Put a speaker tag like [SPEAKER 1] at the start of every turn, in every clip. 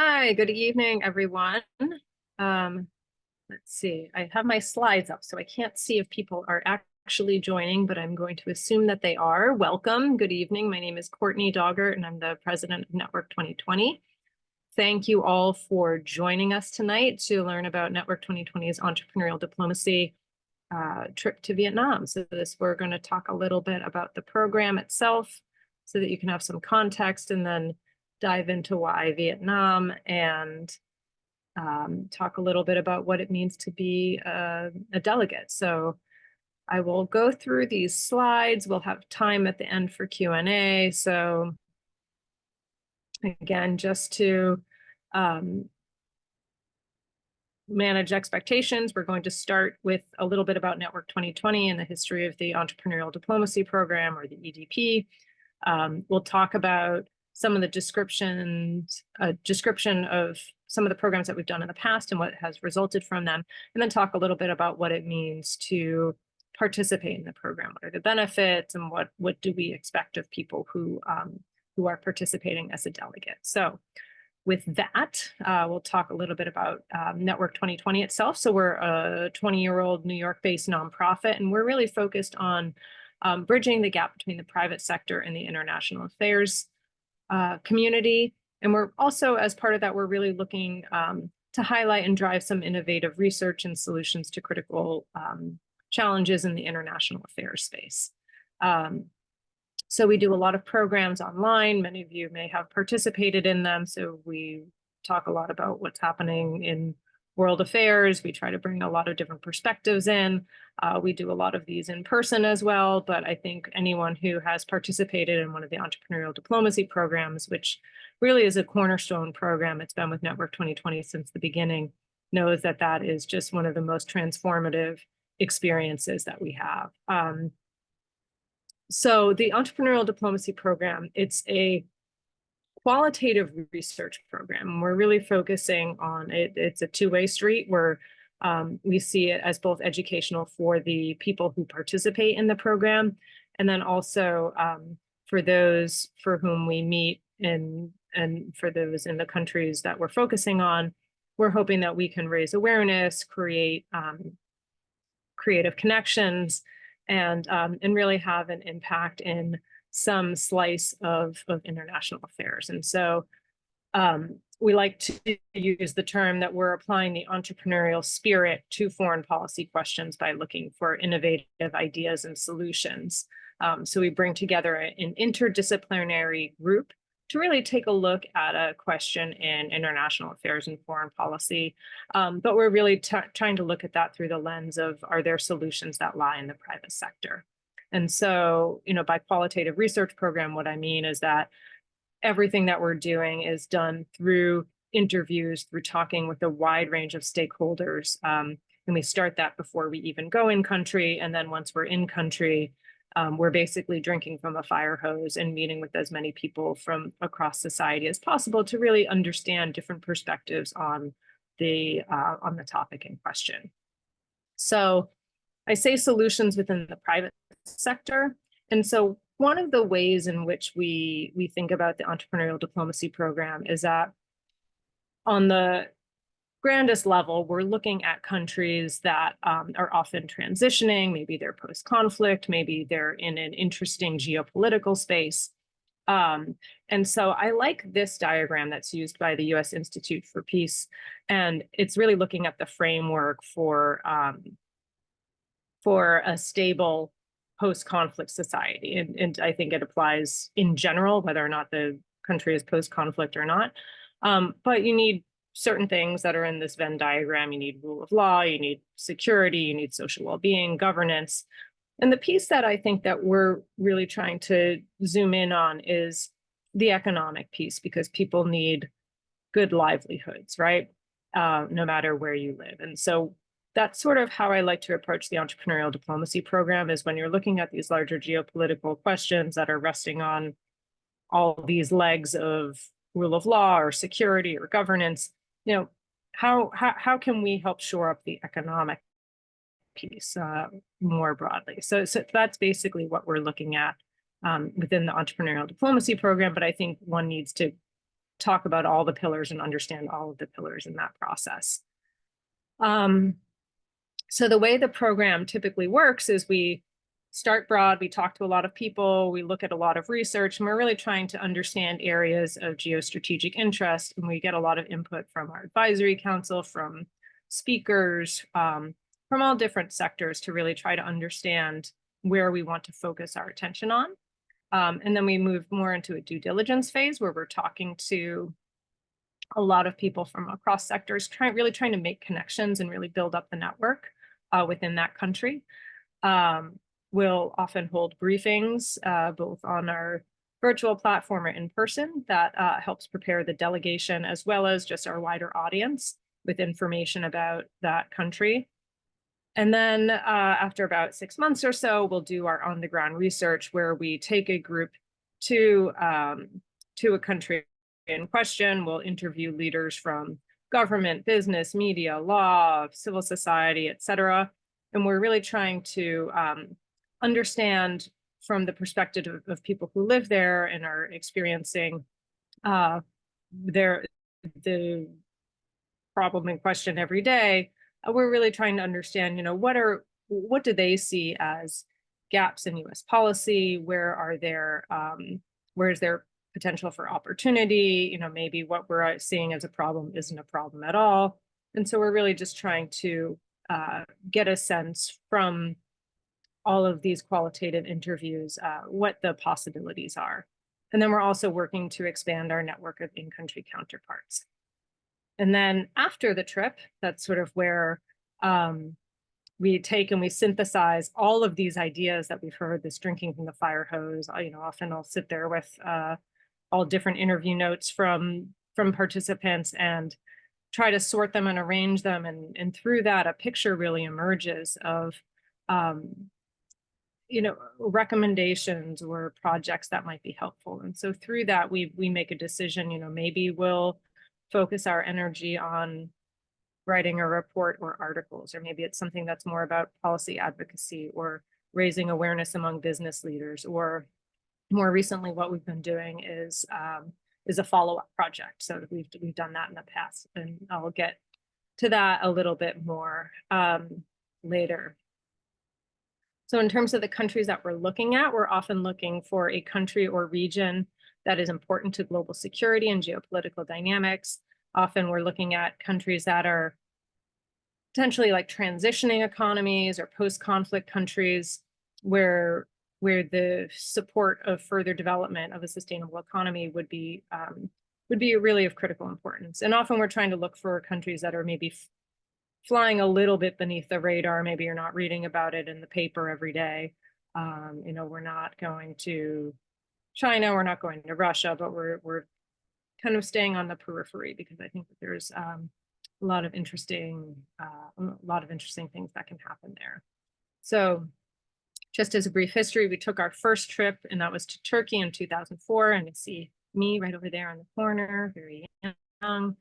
[SPEAKER 1] Hi, good evening, everyone. Um, let's see, I have my slides up, so I can't see if people are actually joining, but I'm going to assume that they are. Welcome, good evening. My name is Courtney Doggart, and I'm the president of Network 2020. Thank you all for joining us tonight to learn about Network 2020's entrepreneurial diplomacy trip to Vietnam. So we're going to talk a little bit about the program itself so that you can have some context, and then dive into why Vietnam, and talk a little bit about what it means to be a delegate. So I will go through these slides. We'll have time at the end for Q&A. So again, just to manage expectations, we're going to start with a little bit about Network 2020 and the history of the Entrepreneurial Diplomacy Program, or the EDP. We'll talk about some of the description of some of the programs that we've done in the past and what has resulted from them, and then talk a little bit about what it means to participate in the program. What are the benefits, and what do we expect of people who are participating as a delegate? So with that, we'll talk a little bit about Network 2020 itself. So we're a 20-year-old New York-based nonprofit, and we're really focused on bridging the gap between the private sector and the international affairs community. And we're also, as part of that, we're really looking to highlight and drive some innovative research and solutions to critical challenges in the international affairs space. So we do a lot of programs online. Many of you may have participated in them. So we talk a lot about what's happening in world affairs. We try to bring a lot of different perspectives in. We do a lot of these in person as well, but I think anyone who has participated in one of the entrepreneurial diplomacy programs, which really is a cornerstone program, it's been with Network 2020 since the beginning, knows that that is just one of the most transformative experiences that we have. So the Entrepreneurial Diplomacy Program, it's a qualitative research program. We're really focusing on it. It's a two-way street where we see it as both educational for the people who participate in the program, and then also for those for whom we meet, and for those in the countries that we're focusing on, we're hoping that we can raise awareness, create creative connections, and really have an impact in some slice of international affairs. And so we like to use the term that we're applying the entrepreneurial spirit to foreign policy questions by looking for innovative ideas and solutions. So we bring together an interdisciplinary group to really take a look at a question in international affairs and foreign policy. But we're really trying to look at that through the lens of, are there solutions that lie in the private sector? And so, by qualitative research program, what I mean is that everything that we're doing is done through interviews, through talking with a wide range of stakeholders. And we start that before we even go in country. And then once we're in country, we're basically drinking from a fire hose and meeting with as many people from across society as possible to really understand different perspectives on the topic in question. So I say solutions within the private sector. And so one of the ways in which we think about the Entrepreneurial Diplomacy Program is that on the grandest level, we're looking at countries that are often transitioning. Maybe they're post-conflict, maybe they're in an interesting geopolitical space. And so I like this diagram that's used by the U.S. Institute for Peace, and it's really looking at the framework for a stable post-conflict society. And I think it applies in general, whether or not the country is post-conflict or not. But you need certain things that are in this Venn diagram. You need rule of law, you need security, you need social well-being, governance. And the piece that I think that we're really trying to zoom in on is the economic piece, because people need good livelihoods, right? No matter where you live. And so that's sort of how I like to approach the Entrepreneurial Diplomacy Program, is when you're looking at these larger geopolitical questions that are resting on all these legs of rule of law or security or governance, how can we help shore up the economic piece more broadly? So that's basically what we're looking at within the Entrepreneurial Diplomacy Program. But I think one needs to talk about all the pillars and understand all of the pillars in that process. So the way the program typically works is we start broad, we talk to a lot of people, we look at a lot of research, and we're really trying to understand areas of geostrategic interest. And we get a lot of input from our advisory council, from speakers, from all different sectors to really try to understand where we want to focus our attention on. And then we move more into a due diligence phase where we're talking to a lot of people from across sectors, really trying to make connections and really build up the network within that country. We'll often hold briefings both on our virtual platform or in person that helps prepare the delegation as well as just our wider audience with information about that country. And then after about 6 months or so, we'll do our on-the-ground research where we take a group to a country in question. We'll interview leaders from government, business, media, law, civil society, et cetera. And we're really trying to understand from the perspective of people who live there and are experiencing the problem in question every day. We're really trying to understand, what do they see as gaps in U.S. policy? Where's there potential for opportunity? Maybe what we're seeing as a problem isn't a problem at all. And so we're really just trying to get a sense from all of these qualitative interviews, what the possibilities are. And then we're also working to expand our network of in-country counterparts. And then after the trip, that's sort of where we take and we synthesize all of these ideas that we've heard, this drinking from the fire hose. Often I'll sit there with all different interview notes from participants and try to sort them and arrange them. And through that, a picture really emerges of recommendations or projects that might be helpful. And so through that, we make a decision, maybe we'll focus our energy on writing a report or articles, or maybe it's something that's more about policy advocacy or raising awareness among business leaders. Or more recently, what we've been doing is a follow-up project. So we've done that in the past, and I'll get to that a little bit more later. So in terms of the countries that we're looking at, we're often looking for a country or region that is important to global security and geopolitical dynamics. Often we're looking at countries that are potentially like transitioning economies or post-conflict countries where the support of further development of a sustainable economy would be really of critical importance. And often we're trying to look for countries that are maybe flying a little bit beneath the radar. Maybe you're not reading about it in the paper every day. We're not going to China, we're not going to Russia, but we're kind of staying on the periphery because I think that there's a lot of interesting things that can happen there. So just as a brief history, we took our first trip, and that was to Turkey in 2004. And you see me right over there in the corner, very young.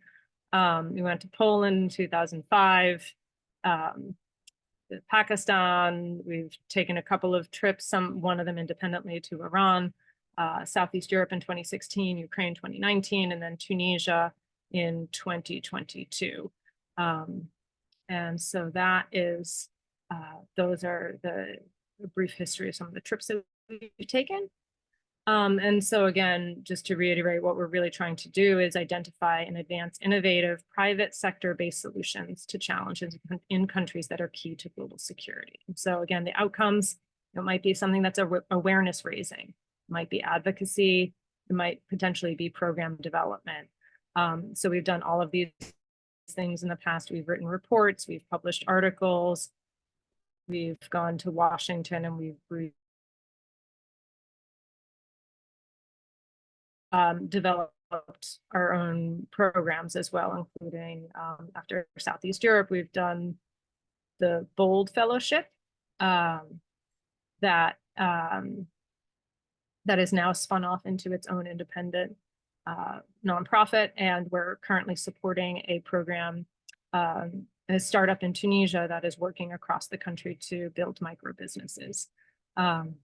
[SPEAKER 1] We went to Poland in 2005, Pakistan. We've taken a couple of trips, one of them independently, to Iran, Southeast Europe in 2016, Ukraine 2019, and then Tunisia in 2022. And so that is, those are the brief history of some of the trips that we've taken. And so again, just to reiterate, what we're really trying to do is identify and advance innovative private sector-based solutions to challenges in countries that are key to global security. And so again, the outcomes, it might be something that's awareness raising, it might be advocacy, it might potentially be program development. So we've done all of these things in the past. We've written reports, we've published articles, we've gone to Washington, and we've developed our own programs as well, including after Southeast Europe, we've done the BOLD Fellowship that is now spun off into its own independent nonprofit, and we're currently supporting a program, a startup in Tunisia that is working across the country to build micro businesses. And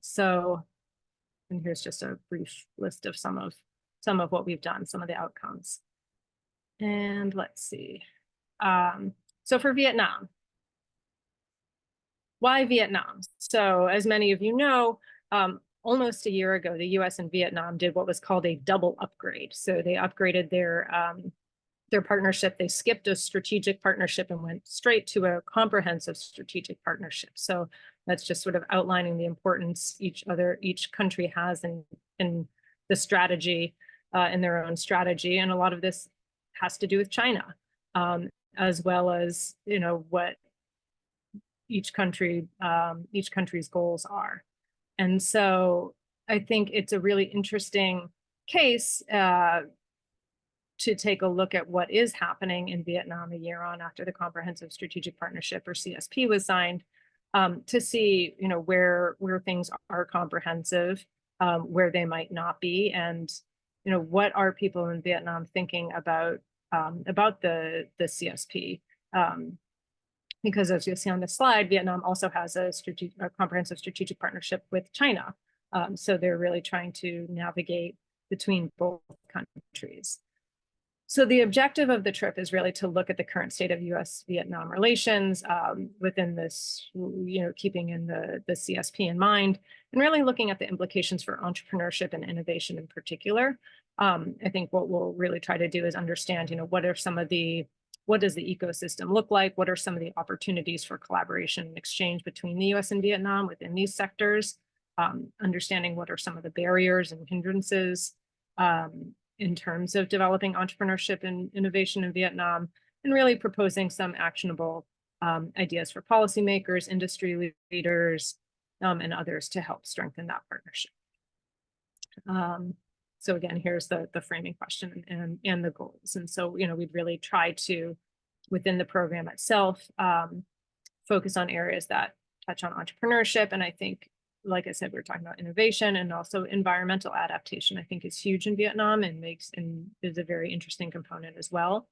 [SPEAKER 1] here's just a brief list of some of some of what we've done, some of the outcomes. And let's see. So for Vietnam, why Vietnam? So as many of you know, almost a year ago, the US and Vietnam did what was called a double upgrade. So they upgraded their partnership. They skipped a strategic partnership and went straight to a comprehensive strategic partnership. So that's just sort of outlining the importance each country has in the strategy, in their own strategy. And a lot of this has to do with China, as well as, you know, what each country's goals are. And so I think it's a really interesting case to take a look at what is happening in Vietnam a year on after the Comprehensive Strategic Partnership, or CSP, was signed, to see, you know, where things are comprehensive, where they might not be, and, you know, what are people in Vietnam thinking about the CSP. Because as you'll see on the slide, Vietnam also has a comprehensive strategic partnership with China. So they're really trying to navigate between both countries. So the objective of the trip is really to look at the current state of US-Vietnam relations, within this, you know, keeping in the CSP in mind, and really looking at the implications for entrepreneurship and innovation in particular. I think what we'll really try to do is understand, you know, what does the ecosystem look like? What are some of the opportunities for collaboration and exchange between the US and Vietnam within these sectors? Understanding what are some of the barriers and hindrances in terms of developing entrepreneurship and innovation in Vietnam, and really proposing some actionable ideas for policymakers, industry leaders, and others to help strengthen that partnership. So again, here's the framing question and the goals. And so, you know, we'd really try to, within the program itself, focus on areas that touch on entrepreneurship. And I think, like I said, we're talking about innovation, and also environmental adaptation, I think, is huge in Vietnam and is a very interesting component as well.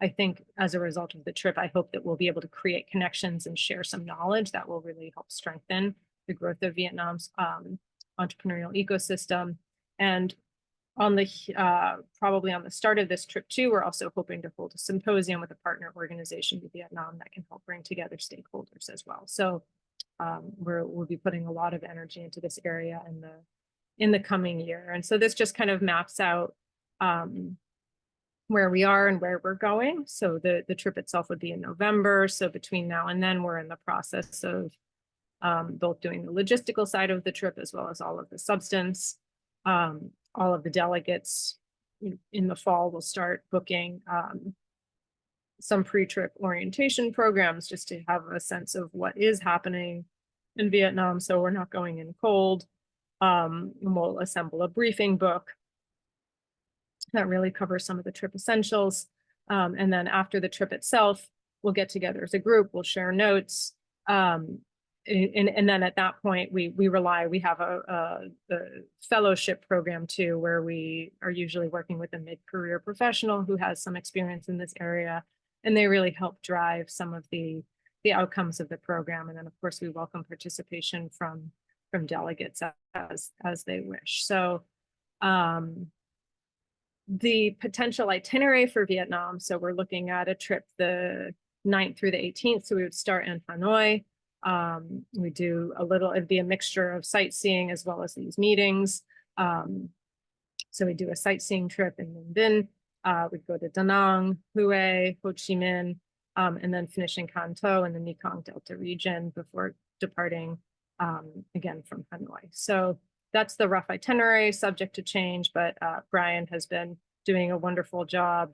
[SPEAKER 1] I think as a result of the trip, I hope that we'll be able to create connections and share some knowledge that will really help strengthen the growth of Vietnam's entrepreneurial ecosystem. And on the probably on the start of this trip too, we're also hoping to hold a symposium with a partner organization in Vietnam that can help bring together stakeholders as well. So we'll be putting a lot of energy into this area in the coming year. And so this just kind of maps out where we are and where we're going. So the trip itself would be in November. So between now and then, we're in the process of both doing the logistical side of the trip as well as all of the substance. All of the delegates in the fall will start booking some pre-trip orientation programs just to have a sense of what is happening in Vietnam, so we're not going in cold. And we'll assemble a briefing book that really covers some of the trip essentials. And then after the trip itself, we'll get together as a group, we'll share notes. And then at that point, we have a fellowship program too, where we are usually working with a mid-career professional who has some experience in this area, and they really help drive some of the outcomes of the program. And then of course we welcome participation from delegates as they wish. So the potential itinerary for Vietnam. So we're looking at a trip the 9th through the 18th. So we would start in Hanoi. We do it'd be a mixture of sightseeing as well as these meetings. So we do a sightseeing trip in Ninh Binh. We'd go to Da Nang, Hue, Ho Chi Minh, and then finish in Can Tho in the Mekong Delta region before departing again from Hanoi. So that's the rough itinerary, subject to change, but Brian has been doing a wonderful job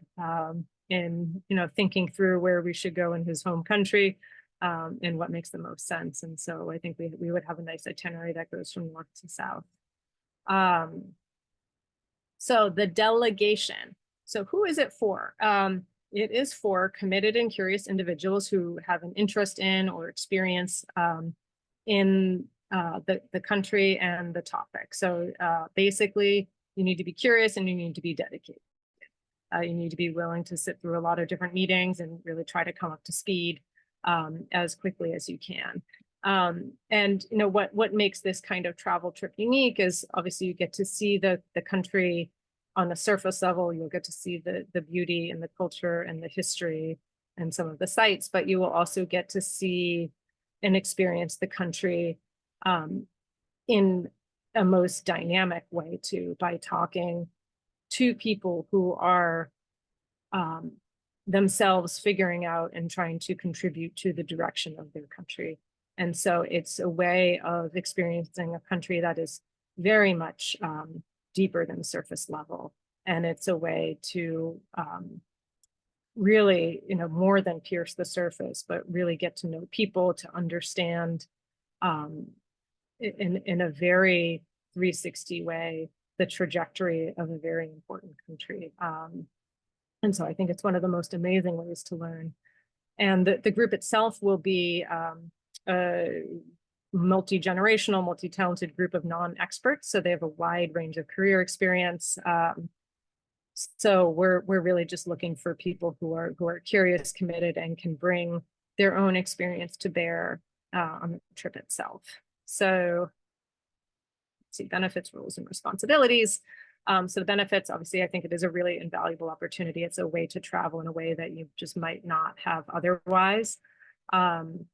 [SPEAKER 1] in thinking through where we should go in his home country. And what makes the most sense. And so I think we would have a nice itinerary that goes from north to south. So the delegation. So who is it for? It is for committed and curious individuals who have an interest in or experience in the country and the topic. So basically, you need to be curious and you need to be dedicated. You need to be willing to sit through a lot of different meetings and really try to come up to speed as quickly as you can. And what makes this kind of travel trip unique is obviously you get to see the country on the surface level, you'll get to see the beauty and the culture and the history and some of the sites, but you will also get to see and experience the country in a most dynamic way too, by talking to people who are themselves figuring out and trying to contribute to the direction of their country. And so it's a way of experiencing a country that is very much deeper than surface level. And it's a way to really, more than pierce the surface, but really get to know people, to understand in a very 360 way the trajectory of a very important country. And so I think it's one of the most amazing ways to learn. And the group itself will be a multi-generational, multi-talented group of non-experts. So they have a wide range of career experience. So we're really just looking for people who are curious, committed, and can bring their own experience to bear on the trip itself. So let's see, benefits, rules, and responsibilities. So the benefits, obviously, I think it is a really invaluable opportunity. It's a way to travel in a way that you just might not have otherwise. You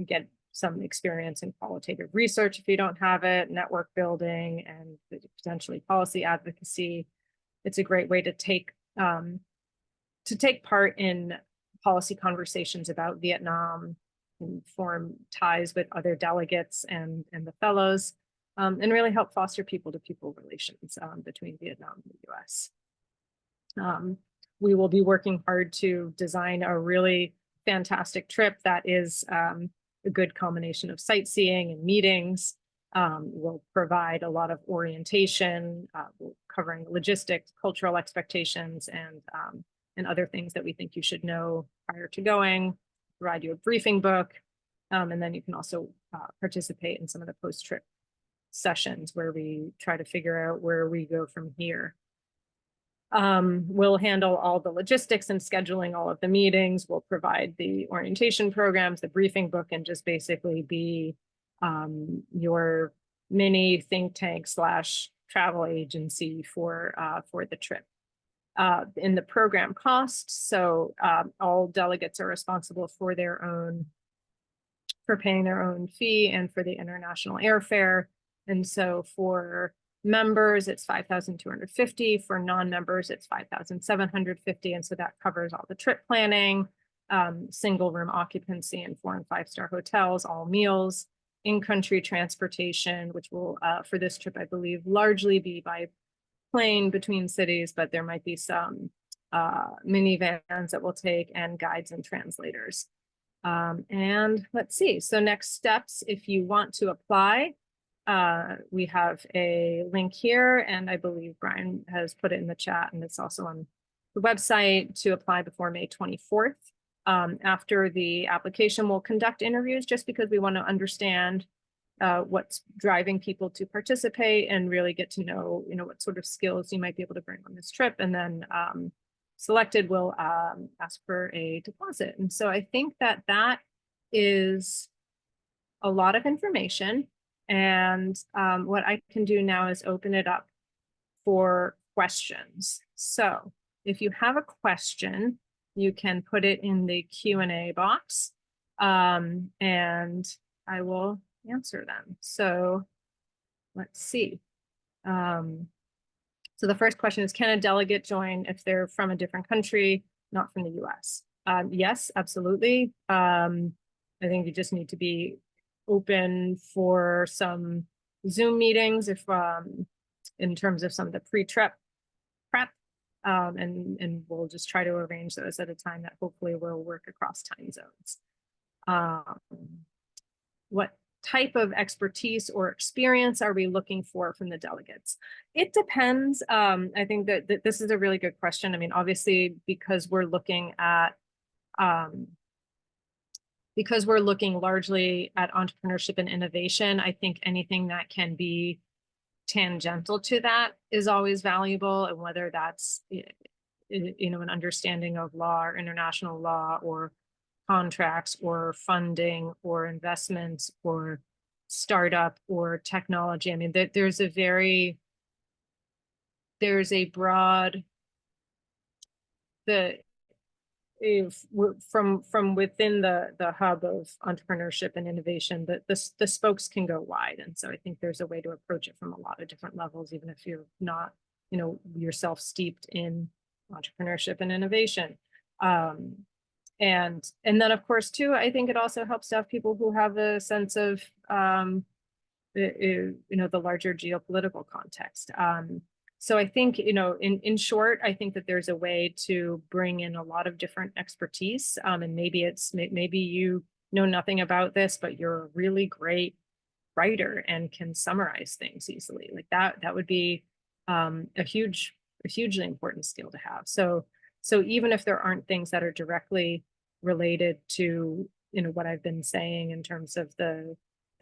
[SPEAKER 1] get some experience in qualitative research if you don't have it, network building, and potentially policy advocacy. It's a great way to take part in policy conversations about Vietnam and form ties with other delegates and the fellows, and really help foster people-to-people relations between Vietnam and the US. We will be working hard to design a really fantastic trip that is a good combination of sightseeing and meetings. We'll provide a lot of orientation, covering logistics, cultural expectations, and other things that we think you should know prior to going, provide you a briefing book, and then you can also participate in some of the post-trip sessions where we try to figure out where we go from here. We'll handle all the logistics and scheduling all of the meetings. We'll provide the orientation programs, the briefing book, and just basically be your mini think tank / travel agency for the trip. In the program costs, so all delegates are responsible for paying their own fee and for the international airfare. And so for members, it's $5,250. For non-members, it's $5,750. And so that covers all the trip planning, single room occupancy in 4- and 5-star hotels, all meals, in-country transportation, which will, for this trip, I believe, largely be by plane between cities, but there might be some minivans that we'll take, and guides and translators. And let's see, so next steps, if you want to apply, we have a link here, and I believe Brian has put it in the chat, and it's also on the website to apply before May 24th. After the application, we'll conduct interviews just because we want to understand what's driving people to participate and really get to know, what sort of skills you might be able to bring on this trip. And then selected, we'll ask for a deposit. And so I think that is a lot of information. And what I can do now is open it up for questions. So if you have a question, you can put it in the Q&A box, and I will answer them. So let's see. So the first question is, can a delegate join if they're from a different country, not from the US? Yes, absolutely. I think you just need to be open for some Zoom meetings if in terms of some of the pre-trip prep, and we'll just try to arrange those at a time that hopefully will work across time zones. What type of expertise or experience are we looking for from the delegates? It depends. I think that this is a really good question. I mean, obviously, because we're looking largely at entrepreneurship and innovation, I think anything that can be tangential to that is always valuable, and whether that's an understanding of law or international law or contracts or funding or investments or startup or technology. I mean, there's a very there's a broad, the if from within the hub of entrepreneurship and innovation, that the spokes can go wide. And so I think there's a way to approach it from a lot of different levels, even if you're not, yourself steeped in entrepreneurship and innovation. And then of course too, I think it also helps to have people who have a sense of the larger geopolitical context. So I think, in short, I think that there's a way to bring in a lot of different expertise. And maybe you know nothing about this, but you're a really great writer and can summarize things easily. Like that would be a hugely important skill to have. So even if there aren't things that are directly related to, what I've been saying in terms of the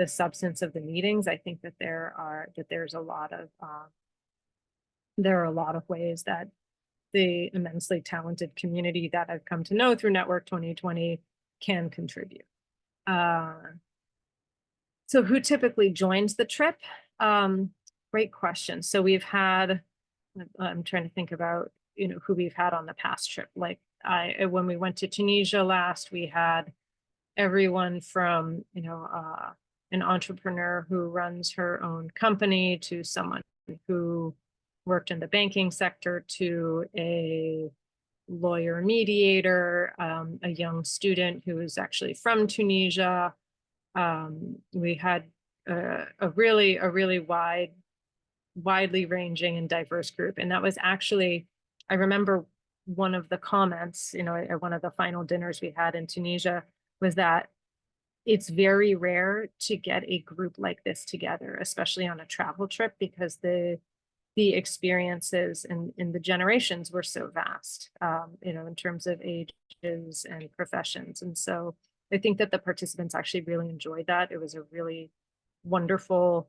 [SPEAKER 1] substance of the meetings, I think that there are a lot of ways that the immensely talented community that I've come to know through Network 2020 can contribute. So who typically joins the trip? Great question. So we've had, I'm trying to think about, who we've had on the past trip. Like when we went to Tunisia last, we had everyone from, an entrepreneur who runs her own company to someone who worked in the banking sector to a lawyer mediator, a young student who is actually from Tunisia. We had a really widely ranging and diverse group. And that was actually, I remember one of the comments, at one of the final dinners we had in Tunisia was that it's very rare to get a group like this together, especially on a travel trip, because the experiences and the generations were so vast, in terms of ages and professions. And so I think that the participants actually really enjoyed that. It was a really wonderful,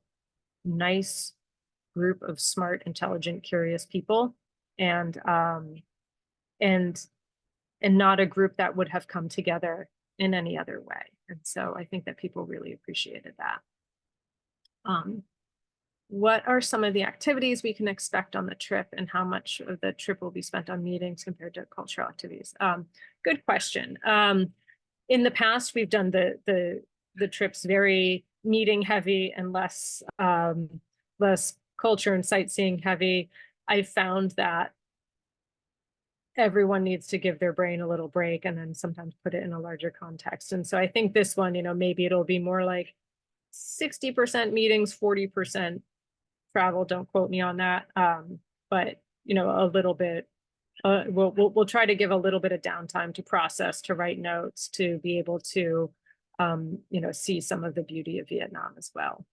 [SPEAKER 1] nice group of smart, intelligent, curious people, and not a group that would have come together in any other way. And so I think that people really appreciated that. What are some of the activities we can expect on the trip, and how much of the trip will be spent on meetings compared to cultural activities? Good question. In the past, we've done the trips very meeting heavy and less culture and sightseeing heavy. I found that everyone needs to give their brain a little break and then sometimes put it in a larger context. And so I think this one, maybe it'll be more like 60% meetings, 40% travel. Don't quote me on that. But a little bit, we'll try to give a little bit of downtime to process, to write notes, to be able to, see some of the beauty of Vietnam as well.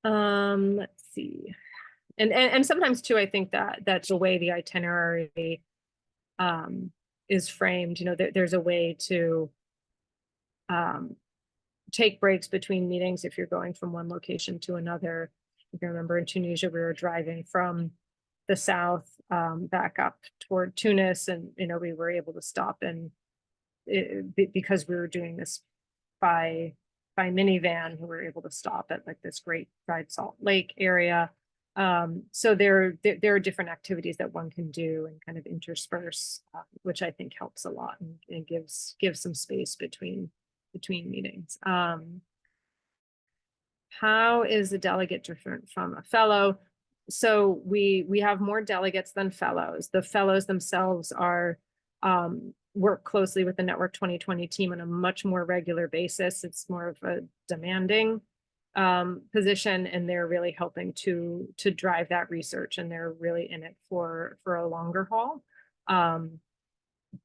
[SPEAKER 1] Let's see. And sometimes too, I think that that's the way the itinerary is framed. There's a way to take breaks between meetings if you're going from one location to another. If you remember, in Tunisia, we were driving from the south back up toward Tunis, and we were able to stop, and because we were doing this by minivan, we were able to stop at like this great Fried Salt Lake area. So there are different activities that one can do and kind of intersperse, which I think helps a lot and gives some space between meetings. How is a delegate different from a fellow? So we have more delegates than fellows. The fellows themselves are work closely with the Network 2020 team on a much more regular basis. It's more of a demanding position, and they're really helping to drive that research, and they're really in it for a longer haul.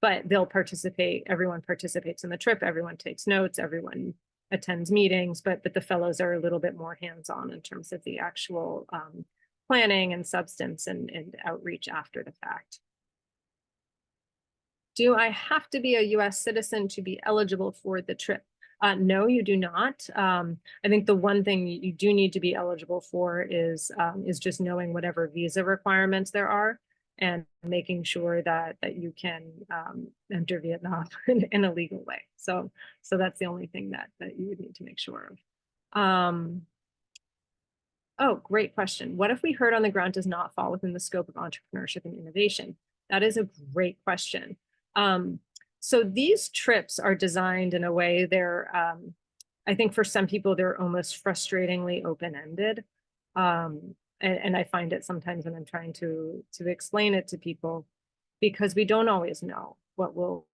[SPEAKER 1] But they'll participate. Everyone participates in the trip. Everyone takes notes. Everyone attends meetings. But the fellows are a little bit more hands-on in terms of the actual planning and substance and outreach after the fact. Do I have to be a U.S. citizen to be eligible for the trip? No, you do not. I think the one thing you do need to be eligible for is just knowing whatever visa requirements there are, and making sure that you can enter Vietnam in a legal way. So that's the only thing that you would need to make sure of. Oh, great question. What if we heard on the ground does not fall within the scope of entrepreneurship and innovation? That is a great question. Um, so these trips are designed in a way I think for some people, they're almost frustratingly open-ended. And I find it sometimes when I'm trying to explain it to people, because we don't always know what will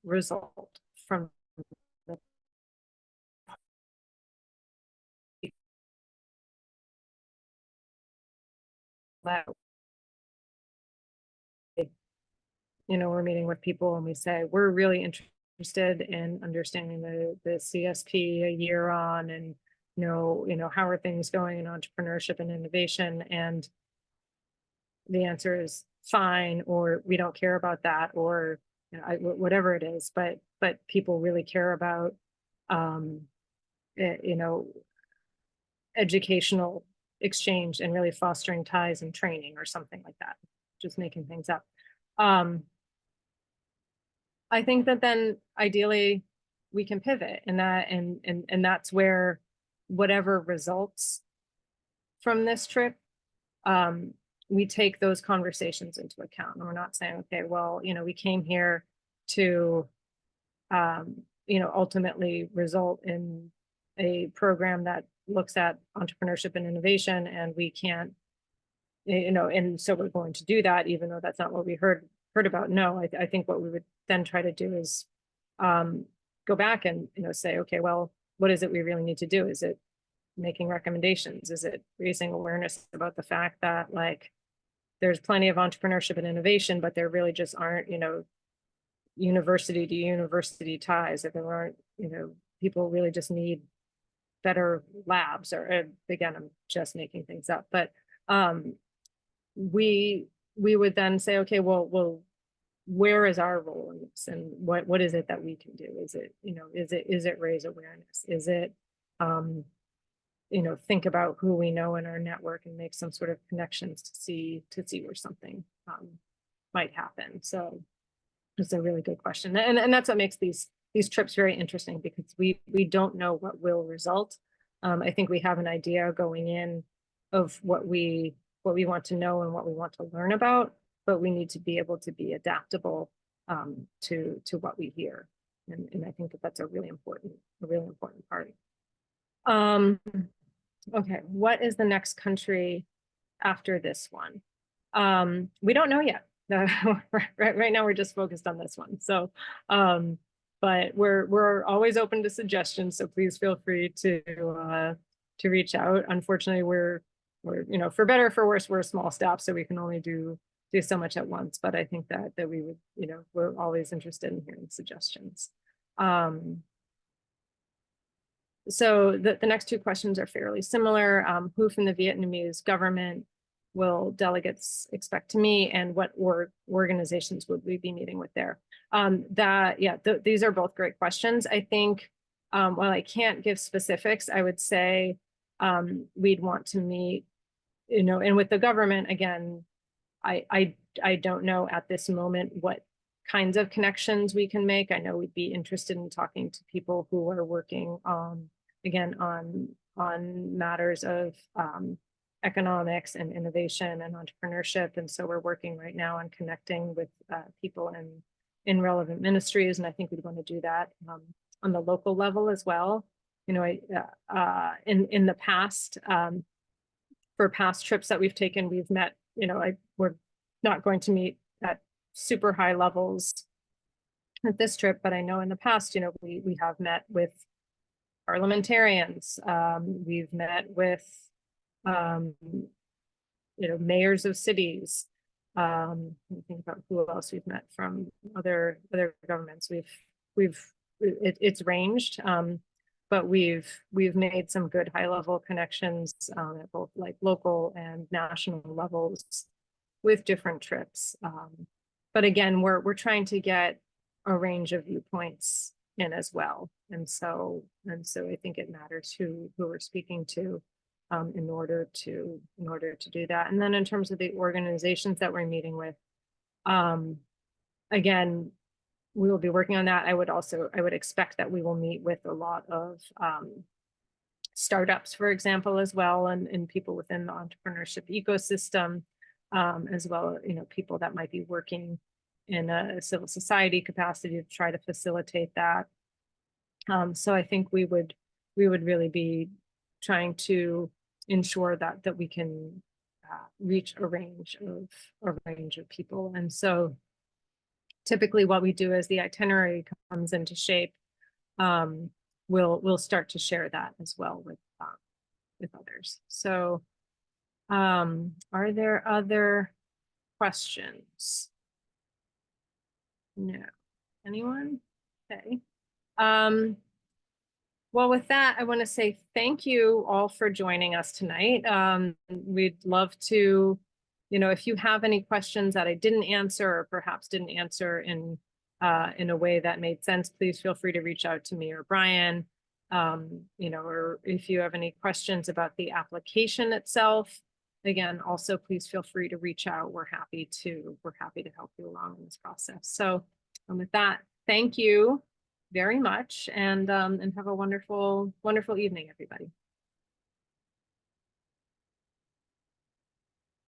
[SPEAKER 1] result from the we're meeting with people and we say, we're really interested in understanding the CSP a year on and how are things going in entrepreneurship and innovation? And the answer is fine, or we don't care about that, or whatever it is. But people really care about, um, you know, educational exchange and really fostering ties and training or something like that. Just making things up. I think that then ideally we can pivot, and that's where whatever results from this trip, um, we take those conversations into account. And we're not saying, okay, well, we came here to, ultimately result in a program that looks at entrepreneurship and innovation, and we can't, and so we're going to do that, even though that's not what we heard about. No, I think what we would then try to do is go back and say, okay, well, what is it we really need to do? Is it making recommendations? Is it raising awareness about the fact that there's plenty of entrepreneurship and innovation, but there really just aren't university to university ties, if there aren't people really just need better labs, or again, I'm just making things up, but we would then say, okay, well, where is our role in this, and what is it that we can do? Is it is it raise awareness? Is it think about who we know in our network and make some sort of connections to see where something might happen? So it's a really good question, and that's what makes these trips very interesting, because we don't know what will result. I think we have an idea going in of what we want to know and what we want to learn about, but we need to be able to be adaptable to what we hear, and I think that's a really important part. Okay, what is the next country after this one? We don't know yet. Right now, we're just focused on this one. So, but we're always open to suggestions. So please feel free to reach out. Unfortunately, we're for better or for worse, we're a small staff, so we can only do so much at once. But I think that we would, we're always interested in hearing suggestions. So the next two questions are fairly similar. Who from the Vietnamese government will delegates expect to meet, and what organizations would we be meeting with there? These are both great questions. I think while I can't give specifics, I would say we'd want to meet, and with the government, again, I don't know at this moment what kinds of connections we can make. I know we'd be interested in talking to people who are working again on matters of economics and innovation and entrepreneurship, and so we're working right now on connecting with people in relevant ministries, and I think we'd want to do that on the local level as well. In the past, for past trips that we've taken, we've met. We're not going to meet at super high levels at this trip, but I know in the past, we have met with parliamentarians. We've met with, mayors of cities. Think about who else we've met from other governments. It's ranged, but we've made some good high level connections at both local and national levels with different trips. But again, we're trying to get a range of viewpoints in as well, and so I think it matters who we're speaking to in order to do that. And then in terms of the organizations that we're meeting with, again, we will be working on that. I would expect that we will meet with a lot of startups, for example, as well, and people within the entrepreneurship ecosystem, as well, people that might be working in a civil society capacity to try to facilitate that. So I think we would really be trying to ensure that we can reach a range of people. And so typically what we do as the itinerary comes into shape, we'll start to share that as well with others. So are there other questions? No. Anyone? Okay. Well, with that, I want to say thank you all for joining us tonight. We'd love to, if you have any questions that I didn't answer or perhaps didn't answer in a way that made sense, please feel free to reach out to me or Brian. Or if you have any questions about the application itself, again, also please feel free to reach out. We're happy to help you along in this process. So with that, thank you very much, and have a wonderful evening, everybody.